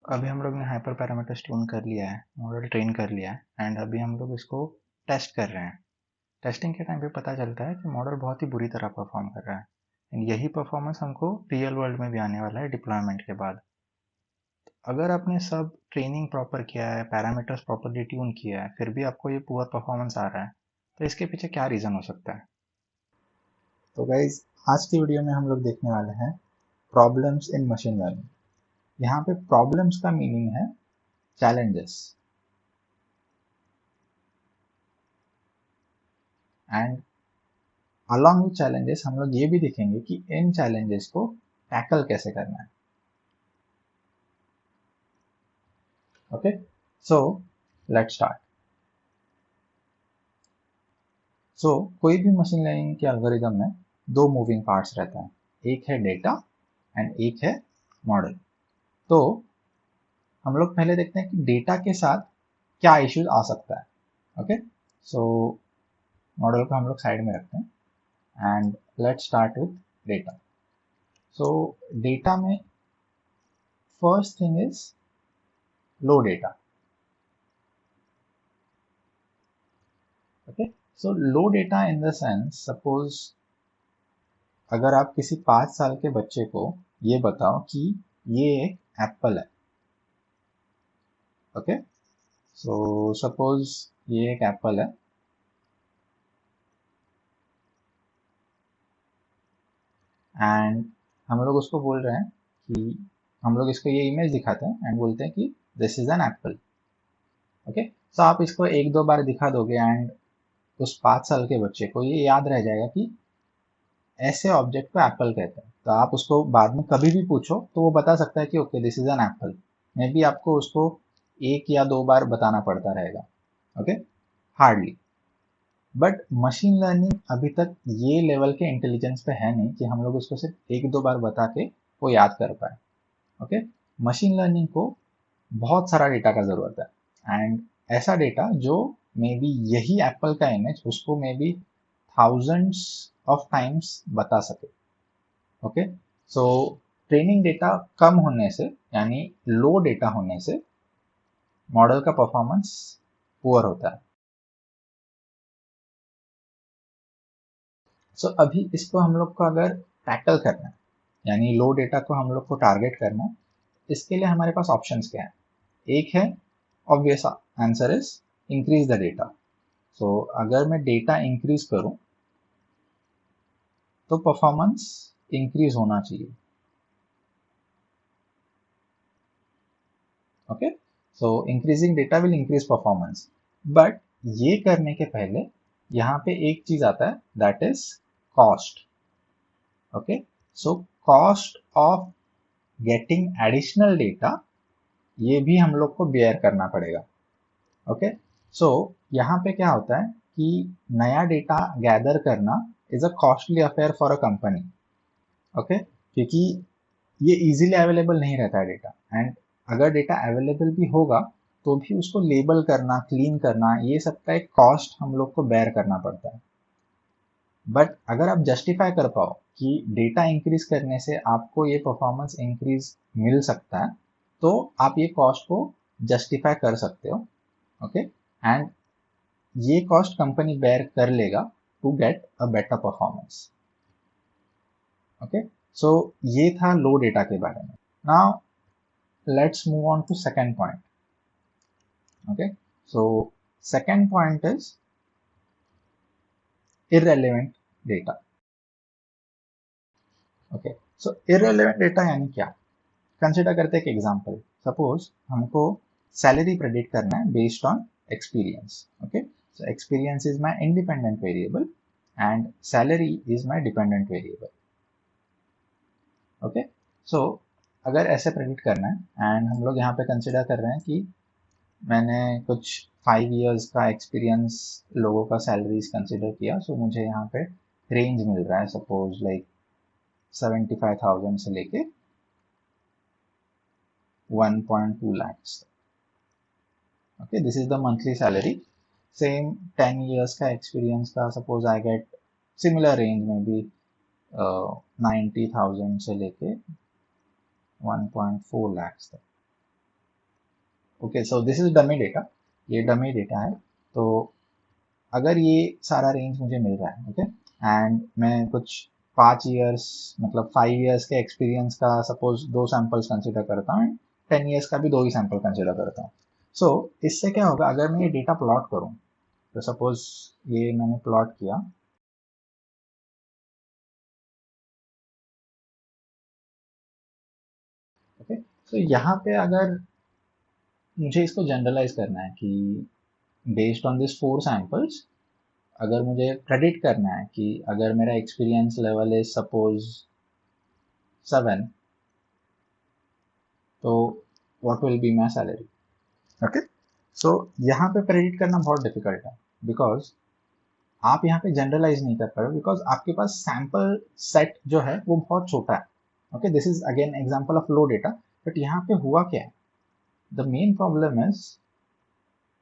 अभी हम लोग ने हाइपर पैरामीटर्स ट्यून कर लिया है, मॉडल ट्रेन कर लिया है एंड अभी हम लोग इसको टेस्ट कर रहे हैं। टेस्टिंग के टाइम पे पता चलता है कि मॉडल बहुत ही बुरी तरह परफॉर्म कर रहा है एंड यही परफॉर्मेंस हमको रियल वर्ल्ड में भी आने वाला है डिप्लॉयमेंट के बाद। अगर आपने सब ट्रेनिंग प्रॉपर किया है, पैरामीटर्स प्रॉपरली ट्यून किया है, फिर भी आपको ये पुअर परफॉर्मेंस आ रहा है, तो इसके पीछे क्या रीज़न हो सकता है? तो गाइज, आज की वीडियो में हम लोग देखने वाले हैं प्रॉब्लम्स इन मशीन लर्निंग। यहाँ पे प्रॉब्लम्स का मीनिंग है challenges, and along with challenges हम लोग ये भी देखेंगे कि इन चैलेंजेस को टैकल कैसे करना है। Okay, so let's start. So कोई भी मशीन लर्निंग के एल्गोरिदम में दो मूविंग पार्ट्स रहता है, एक है डेटा एंड एक है मॉडल। तो हम लोग पहले देखते हैं कि डेटा के साथ क्या इश्यूज आ सकता है। ओके, सो मॉडल को हम लोग साइड में रखते हैं and let's start with data. So data में first thing is low data. Okay, so low data in the sense, suppose अगर आप किसी 5 साल के बच्चे को ये बताओ कि ये एक एप्पल है। ओके, सो सपोज ये एक एप्पल है एंड हम लोग उसको बोल रहे हैं कि हम लोग इसको ये इमेज दिखाते हैं एंड बोलते हैं कि this is an apple. Okay, so आप इसको एक दो बार दिखा दोगे एंड उस 5 साल के बच्चे को ये याद रह जाएगा कि ऐसे ऑब्जेक्ट को एप्पल कहते हैं। तो आप उसको बाद में कभी भी पूछो तो वो बता सकता है कि okay this is an Apple. May be आपको उसको एक या दो बार बताना पड़ता रहेगा। Okay, hardly. But machine learning अभी तक ये लेवल के इंटेलिजेंस पे है नहीं कि हम लोग उसको सिर्फ एक दो बार बता के वो याद कर पाए। ओके, मशीन लर्निंग को बहुत सारा डेटा का जरूरत है एंड ऐसा डेटा जो मे बी यही एप्पल का इमेज उसको may be thousands of times बता सके। ओके, सो ट्रेनिंग डेटा कम होने से यानी लो डेटा होने से मॉडल का परफॉर्मेंस पुअर होता है। सो अभी इसको हम लोग को अगर टैकल करना है यानी लो डेटा को हम लोग को टारगेट करना है, इसके लिए हमारे पास ऑप्शंस क्या है। एक है obvious answer is increase the data. So अगर मैं डेटा इंक्रीज करूं तो परफॉर्मेंस इंक्रीज होना चाहिए। Okay, so increasing data will increase performance, but ये करने के पहले यहाँ पे एक चीज आता है that is cost. Okay, so cost of getting additional data ये भी हम लोग को बेयर करना पड़ेगा। ओके, सो यहाँ पे क्या होता है कि नया डेटा गैदर करना is a costly affair for a company. Okay, क्योंकि ये इजीली अवेलेबल नहीं रहता है डेटा, एंड अगर डेटा अवेलेबल भी होगा तो भी उसको लेबल करना, क्लीन करना, ये सब का एक कॉस्ट हम लोग को बेयर करना पड़ता है। बट अगर आप जस्टिफाई कर पाओ कि डेटा इंक्रीज करने से आपको ये परफॉर्मेंस इंक्रीज मिल सकता है, तो आप ये कॉस्ट को जस्टिफाई कर सकते हो। ओके, एंड ये कॉस्ट कंपनी बेयर कर लेगा to get a better performance. Okay, so ये था लो डेटा के बारे में। Now let's move on to second point. Okay, so second point is irrelevant data. Okay, so irrelevant data यानी क्या? कंसिडर करते हैं एक एग्जांपल। सपोज हमको सैलरी प्रेडिक्ट करना है based on experience. Okay, so experience is my independent variable and salary is my dependent variable. Okay, so अगर ऐसे प्रेडिक्ट करना है एंड हम लोग यहाँ पे कंसिडर कर रहे हैं कि मैंने कुछ 5 इयर्स का एक्सपीरियंस लोगों का सैलरीज कंसिडर किया, सो मुझे यहाँ पे रेंज मिल रहा है सपोज लाइक 75,000 से लेके 1.2 lakhs। Okay, this is the monthly salary. Same 10 years का एक्सपीरियंस का suppose I get similar range में भी 90,000 से लेके 1.4 lakhs तक। Okay, so this is dummy data, ये डमी डेटा है। तो अगर ये सारा रेंज मुझे मिल रहा है, ओके, एंड मैं कुछ 5 ईयर्स मतलब 5 ईयर्स के एक्सपीरियंस का सपोज 2 सैंपल्स कंसिडर करता हूँ, 10 ईयर्स का भी 2 ही सैंपल कंसिडर करता हूँ। सो इससे क्या होगा, अगर मैं ये डेटा प्लॉट करूँ, तो सपोज ये मैंने प्लॉट किया, ओके, तो यहाँ पे अगर मुझे इसको जनरलाइज करना है कि बेस्ड ऑन दिस 4 सैंपल्स, अगर मुझे प्रेडिक्ट करना है कि अगर मेरा एक्सपीरियंस लेवल इज सपोज 7, तो what will be my salary. Okay, so यहाँ पे प्रेडिक्ट करना बहुत डिफिकल्ट है, बिकॉज आप यहाँ पे जनरलाइज नहीं कर पा रहे, बिकॉज आपके पास सैंपल सेट जो है वो बहुत छोटा है। Okay, this is again example of low data, but यहाँ पे हुआ क्या है, the main problem is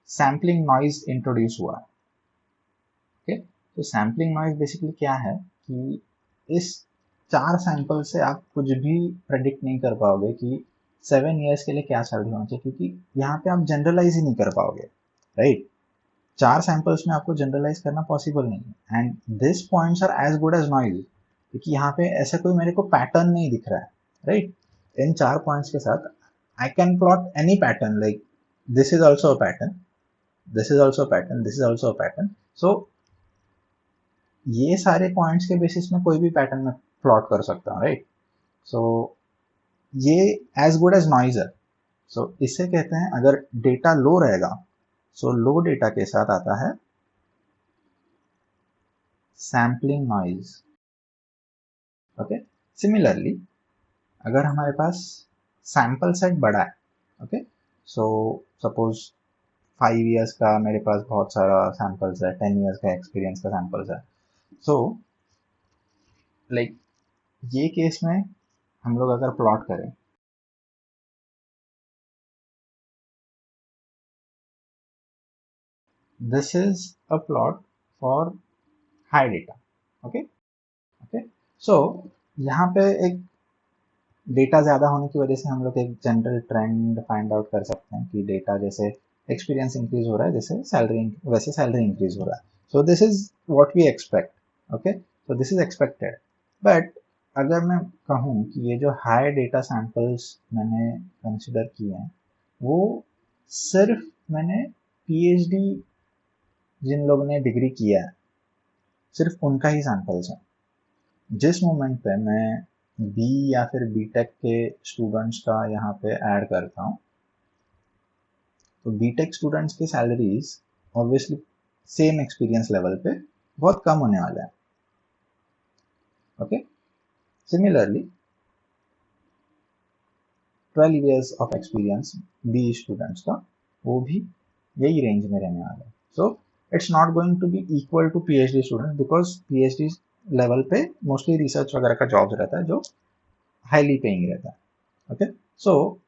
sampling noise introduce हुआ है। ओके, तो सैम्पलिंग नॉइज बेसिकली क्या है कि इस 4 सैंपल से आप कुछ भी प्रेडिक्ट नहीं कर पाओगे कि 7 ईयर्स के लिए क्या सैलरी होना चाहिए, क्योंकि यहाँ पे आप जनरलाइज ही नहीं कर पाओगे, राइट। 4 सैंपल्स में आपको जनरलाइज करना पॉसिबल नहीं है, and this points are as good as noise, क्योंकि यहाँ पे ऐसा कोई मेरे को पैटर्न नहीं दिख रहा है, राइट। इन 4 पॉइंट्स के साथ I can plot any pattern, like this is also a pattern, this is also pattern, this is also a pattern. So ये सारे पॉइंट्स के बेसिस में कोई भी पैटर्न में प्लॉट कर सकता हूँ, राइट। सो ये एज गुड एज नॉइज है। सो इसे कहते हैं, अगर डेटा लो रहेगा, सो लो डेटा के साथ आता है सैम्पलिंग नॉइज। ओके, सिमिलरली अगर हमारे पास सैंपल सेट बड़ा है, ओके, सो सपोज 5 ईयर्स का मेरे पास बहुत सारा सैंपल्स है, 10 ईयर्स का एक्सपीरियंस का सैंपल्स है। सो लाइक ये केस में हम लोग अगर प्लॉट करें, this is a plot for high data. Okay, okay, so यहाँ पे एक डेटा ज़्यादा होने की वजह से हम लोग एक जनरल ट्रेंड फाइंड आउट कर सकते हैं कि डेटा जैसे एक्सपीरियंस इंक्रीज हो रहा है, जैसे सैलरी वैसे सैलरी इंक्रीज हो रहा है। So this is what we expect. Okay, so this is expected. But अगर मैं कहूँ कि ये जो हाई डेटा सैंपल्स मैंने कंसिडर किए हैं, वो सिर्फ मैंने पीएचडी जिन लोगों ने डिग्री किया है, सिर्फ उनका ही सैंपल्स है। जिस मोमेंट पे मैं बी या फिर बीटेक के स्टूडेंट्स का यहाँ पे ऐड करता हूँ, तो बीटेक स्टूडेंट्स की salaries obviously same experience level पे बहुत कम होने वाला है। Okay, similarly 12 years of experience B students का, वो भी यही रेंज में रहने वाला है। So it's not going to be equal to PhD students, because PhD level पे मोस्टली रिसर्च वगैरह का जॉब्स रहता है जो हाईली पेइंग रहता है। ओके, सो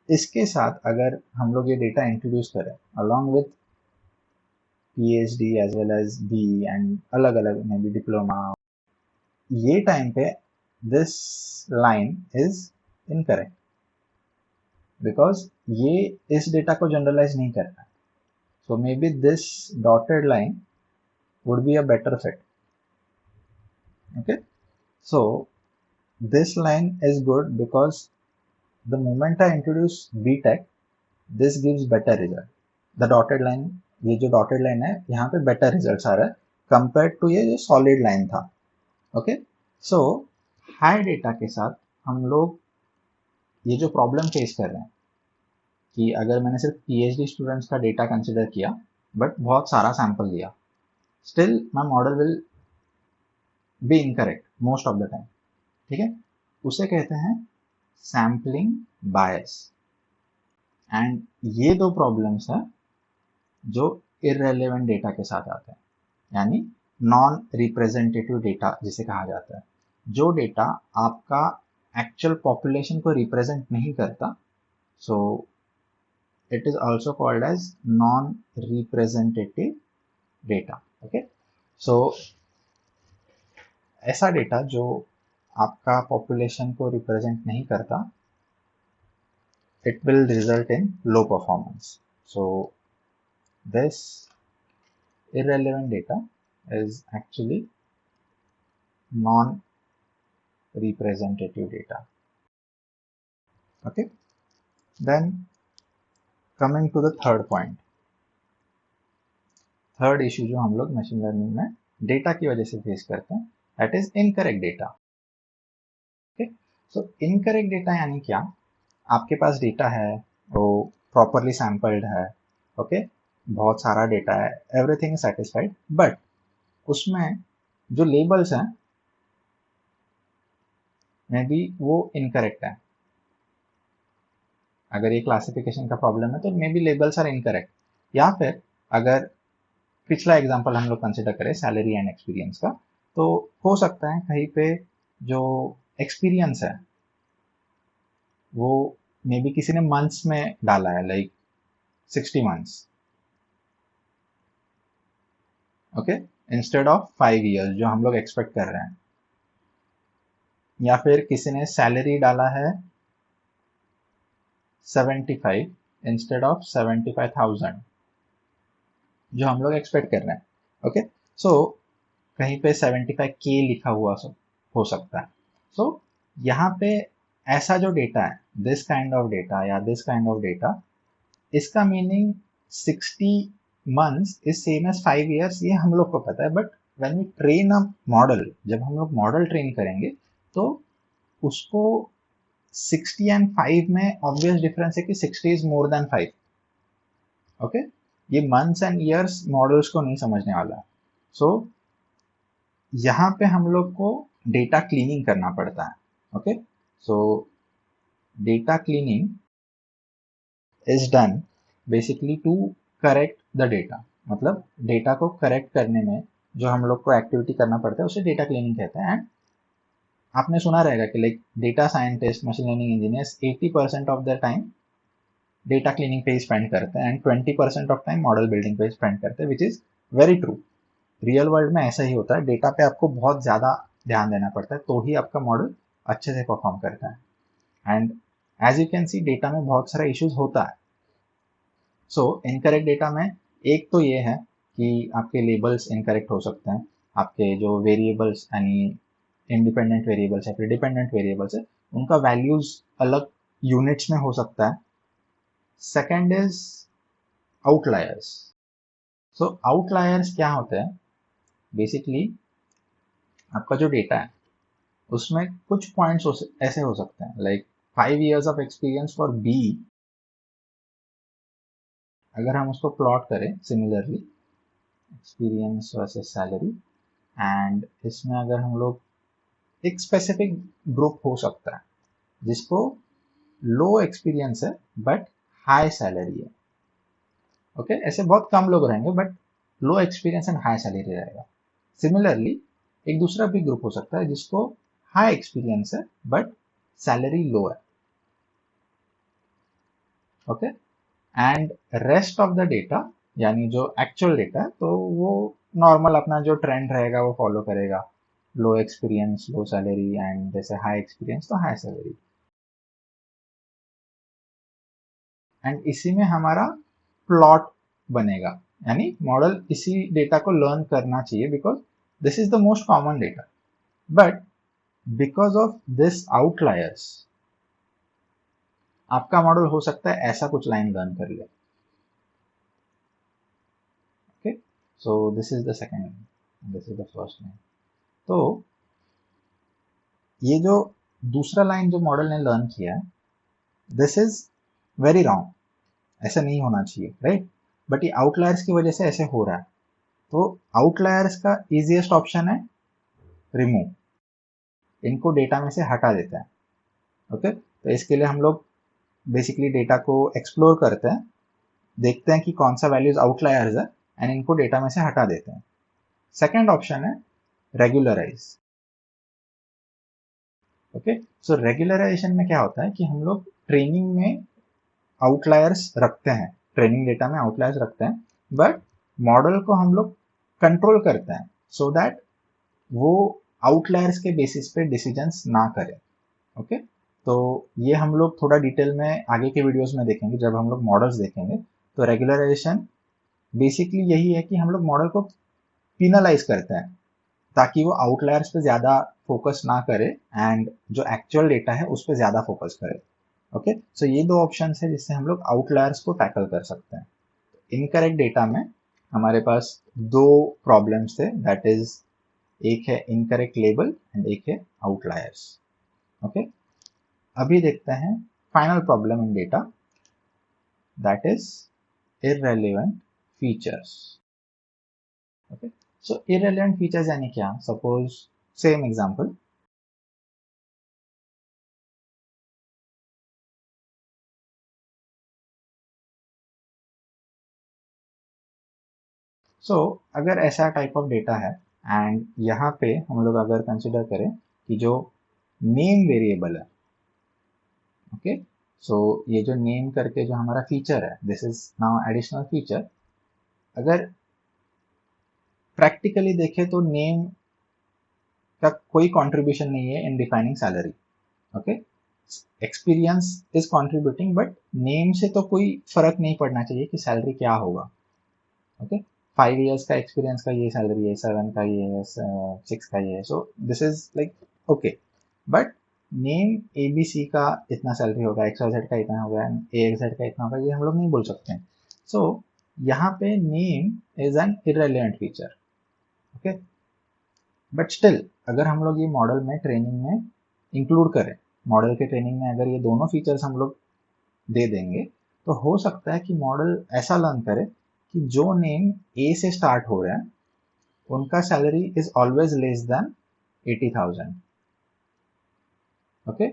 इसके साथ अगर हम लोग ये डेटा इंट्रोड्यूस करें along with PhD as well as B and अलग अलग मे बी डिप्लोमा, ये टाइम पे this line is incorrect, because ये इस डेटा को जनरलाइज नहीं करता। So maybe this dotted line would be a better fit. Okay, so this line is good because the moment I introduce B tech, this gives better result. The dotted line, ये जो dotted line है यहाँ पे better result आ रहा है compare to ये जो solid line था। ओके, सो हाई डेटा के साथ हम लोग ये जो प्रॉब्लम फेस कर रहे हैं कि अगर मैंने सिर्फ पीएचडी स्टूडेंट्स का डेटा कंसिडर किया बट बहुत सारा सैंपल लिया, still my model will be incorrect most of the time. ठीक है, उसे कहते हैं सैम्पलिंग बायस। एंड ये दो प्रॉब्लम्स है जो इररेलेवेंट डेटा के साथ आते हैं, यानी नॉन रिप्रेजेंटेटिव डेटा जिसे कहा जाता है। जो डेटा आपका एक्चुअल पॉपुलेशन को रिप्रेजेंट नहीं करता, so it is also called as non representative data. Okay, so ऐसा डेटा जो आपका पॉपुलेशन को रिप्रेजेंट नहीं करता, it will result in low performance. So this irrelevant data is actually non-representative data. Okay, then coming to the third point, third issue जो हम लोग machine learning में डेटा की वजह से फेस करते हैं, that is incorrect data. Okay, so incorrect data यानी क्या? आपके पास डेटा है, वो प्रॉपरली सैंपल्ड है, ओके, बहुत सारा डेटा है, एवरीथिंग इज सेटिस्फाइड, बट उसमें जो लेबल्स हैं मे बी वो इनकरेक्ट है. अगर ये क्लासिफिकेशन का प्रॉब्लम है तो maybe labels are incorrect. या फिर अगर पिछला एग्जांपल हम लोग कंसिडर करें सैलरी एंड एक्सपीरियंस का, तो हो सकता है कहीं पे जो एक्सपीरियंस है वो मे बी किसी ने मंथ्स में डाला है, like 60 months, okay, instead of 5 years जो हम लोग एक्सपेक्ट कर रहे हैं. या फिर किसी ने सैलरी डाला है 75 इंस्टेड ऑफ 75,000 जो हम लोग एक्सपेक्ट कर रहे हैं. ओके, सो कहीं पे 75K लिखा हुआ हो सकता है. सो यहाँ पे ऐसा जो डेटा है, दिस काइंड ऑफ डेटा या दिस काइंड ऑफ डेटा, इसका meaning 60 months is same as 5 years, ये हम लोग को पता है. But when we train a model, जब हम लोग मॉडल ट्रेन करेंगे तो उसको 60 एंड 5 में ऑब्वियस डिफरेंस है कि 60 इज मोर देन 5. ओके, ये मंथ्स एंड ईयर्स मॉडल्स को नहीं समझने वाला. सो यहाँ पे हम लोग को डेटा क्लीनिंग करना पड़ता है. Okay, so data cleaning is done basically to correct the data. मतलब डेटा को करेक्ट करने में जो हम लोग को एक्टिविटी करना पड़ता है उसे डेटा क्लीनिंग कहते हैं. एंड आपने सुना रहेगा कि like data scientist, machine learning engineers 80% of the time data cleaning पे स्पेंड करते हैं and 20% of time model building पे स्पेंड करते हैं, which is very true. Real world में ऐसा ही होता है. डेटा पे आपको बहुत ज़्यादा ध्यान देना पड़ता है तो ही आपका मॉडल अच्छे से परफॉर्म करता है. And as you can see data में बहुत सारा इश्यूज होता है. सो इनकरेक्ट डेटा में एक तो ये है कि आपके लेबल्स इनकरेक्ट हो सकते हैं, आपके जो वेरिएबल्स यानी इंडिपेंडेंट वेरिएबल्स या फिर डिपेंडेंट वेरिएबल्स है उनका वैल्यूज अलग यूनिट्स में हो सकता है. Second is outliers. So outliers क्या होते हैं? बेसिकली आपका जो डेटा है उसमें कुछ पॉइंट्स ऐसे हो सकते हैं, like 5 years of experience for B, अगर हम उसको प्लॉट करें similarly experience versus salary, and इसमें अगर हम लोग एक स्पेसिफिक ग्रुप हो सकता है जिसको लो एक्सपीरियंस है बट हाई सैलरी है. ओके, ऐसे बहुत कम लोग रहेंगे but low experience and high salary रहेगा. सिमिलरली एक दूसरा भी ग्रुप हो सकता है जिसको हाई एक्सपीरियंस है बट सैलरी लो है. Okay, and rest of the data यानी जो एक्चुअल डेटा है तो वो नॉर्मल अपना जो ट्रेंड रहेगा वो फॉलो करेगा. लो एक्सपीरियंस लो सैलरी, एंड जैसे हाई एक्सपीरियंस तो हाई सैलरी. एंड इसी में हमारा प्लॉट बनेगा, यानी मॉडल इसी डेटा को लर्न करना चाहिए because this is the most common data. But because of this outliers आपका मॉडल हो सकता है ऐसा कुछ लाइन लर्न कर ले. Okay, so this is the second, this is the first line. तो ये जो दूसरा लाइन जो मॉडल ने लर्न किया है, दिस इज वेरी रॉन्ग, ऐसा नहीं होना चाहिए, राइट? बट ये आउटलायर्स की वजह से ऐसे हो रहा है. तो आउटलायर्स का इजीएस्ट ऑप्शन है रिमूव, इनको डेटा में से हटा देता है. ओके, तो इसके लिए हम लोग बेसिकली डेटा को एक्सप्लोर करते हैं, देखते हैं कि कौन सा वैल्यूज आउटलायर्स है एंड इनको डेटा में से हटा देते हैं. सेकेंड ऑप्शन है रेगुलराइज. ओके, सो रेगुलराइजेशन में क्या होता है कि हम लोग ट्रेनिंग में आउटलायर्स रखते हैं, ट्रेनिंग डेटा में आउटलायर्स रखते हैं, बट मॉडल को हम लोग कंट्रोल करते हैं सो दैट वो आउटलायर्स के बेसिस पे डिसीजंस ना करें. ओके, तो ये हम लोग थोड़ा डिटेल में आगे के वीडियोस में देखेंगे जब हम लोग मॉडल्स देखेंगे। तो रेगुलराइजेशन बेसिकली यही है कि हम लोग मॉडल को पिनलाइज करते हैं ताकि वो आउटलायर्स पे ज़्यादा फोकस ना करे एंड जो एक्चुअल डेटा है उस पर ज़्यादा फोकस करे। ओके, सो ये दो ऑप्शन है जिससे हम लोग आउटलायर्स को टैकल कर सकते हैं। इनकरेक्ट डेटा में हमारे पास दो प्रॉब्लम्स थे, दैट इज एक है इनकरेक्ट लेबल एंड एक है आउटलायर्स। ओके, अभी देखते हैं final problem in data, that is irrelevant features. Okay, so irrelevant features यानी क्या? सपोज सेम एग्जांपल, सो अगर ऐसा टाइप ऑफ डेटा है एंड यहाँ पे हम लोग अगर कंसिडर करें कि जो नेम वेरिएबल है, ओके, सो ये जो नेम करके जो हमारा फीचर है, this is now additional feature. अगर प्रैक्टिकली देखें तो नेम का कोई कंट्रीब्यूशन नहीं है इन defining salary. Okay, experience is contributing but name से तो कोई फर्क नहीं पड़ना चाहिए कि सैलरी क्या होगा। ओके, 5 इयर्स का एक्सपीरियंस का ये सैलरी है, 7 का ये है, 6 का ये है, so this is like okay. But name ABC का इतना सैलरी होगा, XYZ का इतना होगा, AXZ का इतना होगा, ये हम लोग नहीं बोल सकते हैं। सो यहाँ पे name is an irrelevant feature. Okay, but still अगर हम लोग ये मॉडल में ट्रेनिंग में इंक्लूड करें, मॉडल के ट्रेनिंग में अगर ये दोनों फीचर्स हम लोग दे देंगे तो हो सकता है कि मॉडल ऐसा लर्न करे कि जो नेम A से स्टार्ट हो रहा है उनका salary is always less than 80,000। Okay,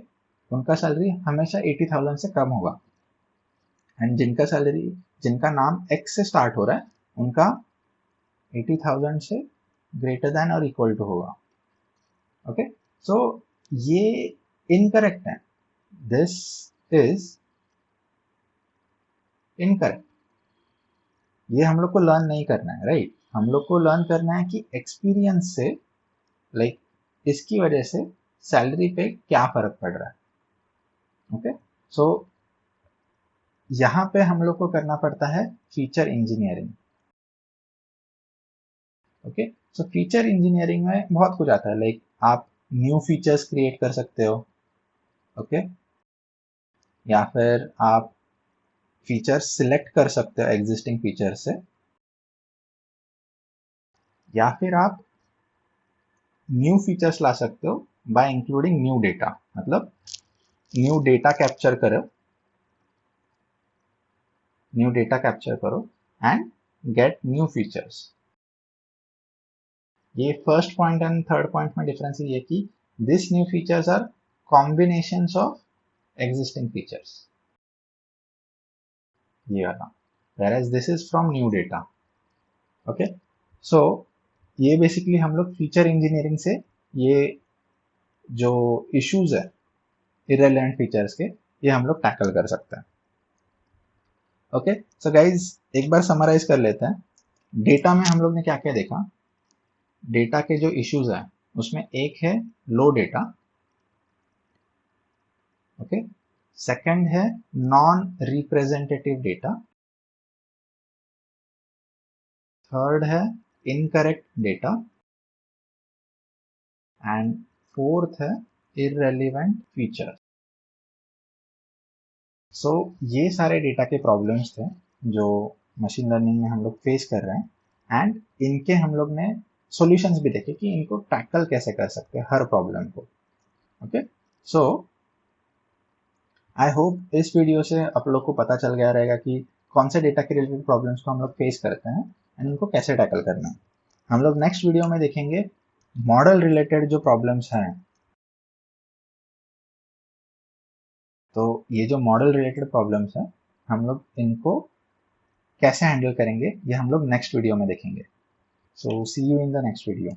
उनका सैलरी हमेशा 80,000 से कम होगा एंड जिनका नाम X से स्टार्ट हो रहा है उनका 80,000 से ग्रेटर देन और इक्वल टू होगा। ओके, सो ये इनकरेक्ट है, दिस इज इनकरेक्ट। ये हम लोग को लर्न नहीं करना है, राइट? हम लोग को लर्न करना है कि एक्सपीरियंस से लाइक इसकी वजह से सैलरी पे क्या फर्क पड़ रहा है। ओके, सो यहाँ पे हम लोग को करना पड़ता है फीचर इंजीनियरिंग। ओके, सो फीचर इंजीनियरिंग में बहुत कुछ आता है, लाइक आप न्यू फीचर्स क्रिएट कर सकते हो। ओके, या फिर आप फीचर्स सिलेक्ट कर सकते हो एग्जिस्टिंग फीचर से, या फिर आप न्यू फीचर्स ला सकते हो बाय इंक्लूडिंग न्यू डेटा। मतलब न्यू डेटा कैप्चर करो एंड गेट न्यू फीचर्स। ये first point and third point में डिफरेंस ये है कि this new features are combinations of existing features, ये वाला, whereas this is from new data. Okay, so ये बेसिकली हम लोग फीचर इंजीनियरिंग से ये जो इश्यूज है इररेलेवेंट फीचर्स के, ये हम लोग टैकल कर सकते हैं। ओके, सो गाइज एक बार समराइज कर लेते हैं। डेटा में हम लोग ने क्या क्या देखा। डेटा के जो इश्यूज हैं उसमें एक है लो डेटा, ओके, सेकंड है नॉन रिप्रेजेंटेटिव डेटा, थर्ड है इनकरेक्ट डेटा एंड फोर्थ है इररेलेवेंट फीचर। सो ये सारे डेटा के प्रॉब्लम्स थे जो मशीन लर्निंग में हम लोग फेस कर रहे हैं एंड इनके हम लोग ने सॉल्यूशंस भी देखे कि इनको टैकल कैसे कर सकते हैं हर प्रॉब्लम को। ओके, सो आई होप इस वीडियो से आप लोग को पता चल गया रहेगा कि कौन से डेटा के रिलेटेड प्रॉब्लम्स को हम लोग फेस करते हैं एंड उनको कैसे टैकल करना है। हम लोग नेक्स्ट वीडियो में देखेंगे मॉडल रिलेटेड जो प्रॉब्लम्स हैं। तो ये जो मॉडल रिलेटेड प्रॉब्लम्स हैं हम लोग इनको कैसे हैंडल करेंगे ये हम लोग नेक्स्ट वीडियो में देखेंगे। So see you in the next video.